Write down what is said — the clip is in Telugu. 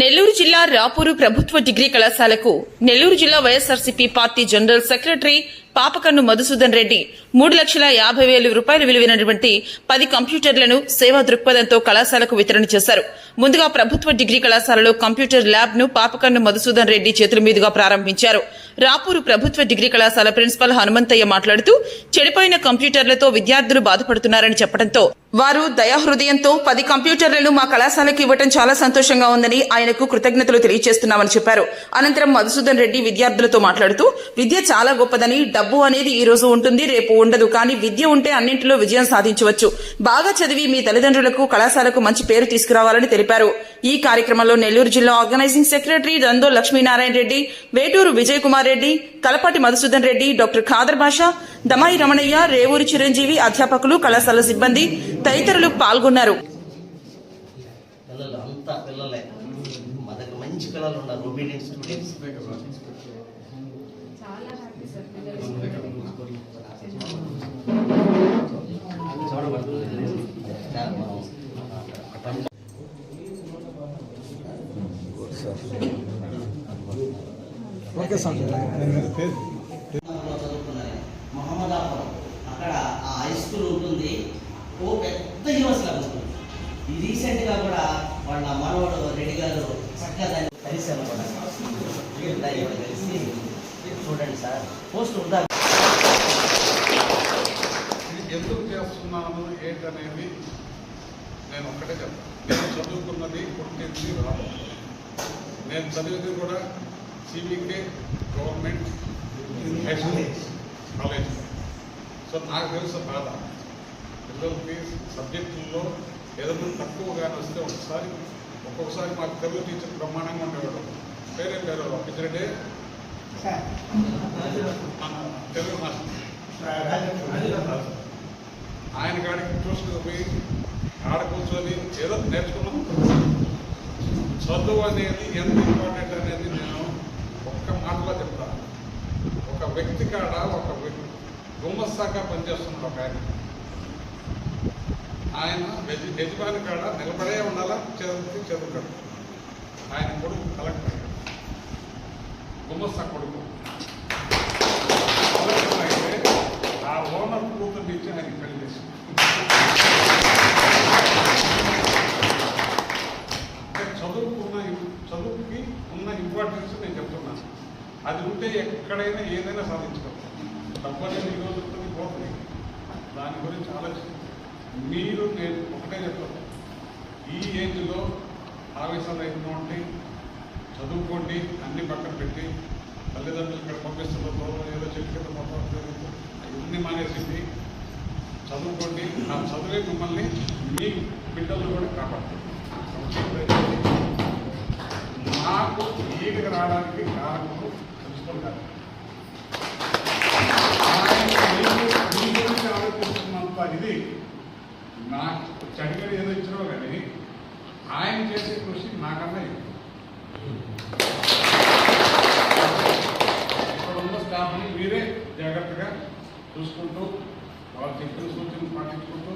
నెల్లూరు జిల్లా రాపూరు ప్రభుత్వ డిగ్రీ కళాశాలకు నెల్లూరు జిల్లా YSRCP party general secretary Papakannu Madhusudan Reddy 3,50,000 రూపాయలు విలువైనటువంటి 10 కంప్యూటర్లను సేవా దృక్పథంతో కళాశాలకు వితరణ చేశారు. ముందుగా ప్రభుత్వ డిగ్రీ కళాశాలలో కంప్యూటర్ ల్యాబ్ ను పాపకన్ను మధుసూదన్ రెడ్డి చేతుల మీదుగా ప్రారంభించారు. రాపూరు ప్రభుత్వ డిగ్రీ కళాశాల ప్రిన్సిపల్ హనుమంతయ్య మాట్లాడుతూ చెడిపోయిన కంప్యూటర్లతో విద్యార్థులు బాధపడుతున్నారని చెప్పడంతో వారు దయాహృదయంతో 10 కంప్యూటర్లను మా కళాశాలకు ఇవ్వడం చాలా సంతోషంగా ఉందని ఆయనకు కృతజ్ఞతలు తెలియజేస్తున్నామని చెప్పారు. అనంతరం మధుసూదన్ రెడ్డి విద్యార్థులతో మాట్లాడుతూ విద్య చాలా గొప్పదని, డబ్బు అనేది ఈ రోజు ఉంటుంది, రేపు ఉండదు, కానీ విద్య ఉంటే అన్నింటిలో విజయం సాధించవచ్చు. బాగా చదివి మీ తల్లిదండ్రులకు కళాశాలకు మంచి పేరు తీసుకురావాలని తెలిపారు. ఈ కార్యక్రమంలో నెల్లూరు జిల్లా organising secretary Dando Lakshminarayana Reddy, Veturu Vijay Kumar Reddy, Kalapati Madhusudan Reddy, doctor Khader Basha, Damayi Ramanaiah, Revuri Chiranjeevi, అధ్యాపకులు, కళాశాల సిబ్బంది తదితరులు పాల్గొన్నారు. మహమ్మదాపురం అక్కడ ఆ హై స్కూల్ ఉంటుంది. ఓ పెద్ద యూనివర్సిటీ ఉంటుంది. ఈ రీసెంట్గా కూడా వాళ్ళ మనవాడు రెడ్డి గారు చక్కగా దాన్ని కలిసాము కూడా కలిసి చూడండి సార్ పోస్ట్ ఉందా ఎందుకు చేస్తున్నాను ఏంటనేది నేను ఒక్కటే చెప్తాను. నేను చదువుకున్నది కొట్టింది రాదు. నేను చదివింది కూడా CBK government high school college. So నాకు తెలుసు బాధ. పిల్లలకి సబ్జెక్టుల్లో ఏదైనా తక్కువగానే వస్తే ఒక్కొక్కసారి మాకు తెలుగు టీచర్ బ్రహ్మాండంగా ఉండేవాడు. పేరు పిచ్చిరెడ్డి మన తెలుగు మాస్టర్. ఆయన కాడికి ట్యూషన్కి పోయి ఆడ కూర్చొని ఏదో నేర్చుకున్నాం. చదువు అనేది ఎంత ఇంపార్టెంట్ అనేది నేను ఒక్క మాటలో చెప్తాను. ఒక వ్యక్తి కాడ గుమ్మస్తాగా పనిచేస్తున్నాడు ఒక ఆయన యజమాని కాడ నిలబడే ఉండాలా, చదువుతాడు. ఆయన కొడుకు కలెక్టర్, గుమ్మస్తా కొడుకు కలెక్టర్ అయితే ఆ ఓనర్ కూతురు ఇచ్చి ఆయనకి పెళ్లి చేసి చదువుకి ఉన్న ఇంపార్టెన్స్ నేను చెప్తున్నాను. అది ఉంటే ఎక్కడైనా ఏదైనా సాధించుకోవచ్చు. డబ్బు అనేది ఈ రోజు పోతుంది. దాని గురించి ఆలోచించి మీరు నేను ఒకటే చెప్తాను. ఈ ఏజ్లో ఆవేశాలు అయినా ఉంటే చదువుకోండి, అన్ని పక్కన పెట్టి తల్లిదండ్రులు ఇక్కడ పంపిస్తుందో ఏదో చెట్టు కింద మొత్తం ఇవన్నీ మానేసింది చదువుకోండి. ఆ చదువే మిమ్మల్ని మీ బిడ్డలు కూడా కాపాడుతుంది. నాకు ఈడికి రావడానికి కారణము తెలుసుకుంటాను. మీ గురించి ఆలోచిస్తున్నంత ఇది నాకు చడిగడి ఏదో ఇచ్చినావు కానీ ఆయన చేసే కృషి నాకన్నా ఇక్కడ ఉన్న స్టాఫ్ని మీరే జాగ్రత్తగా చూసుకుంటూ వాళ్ళు చెప్పిన సూచనలు పాటించుకుంటూ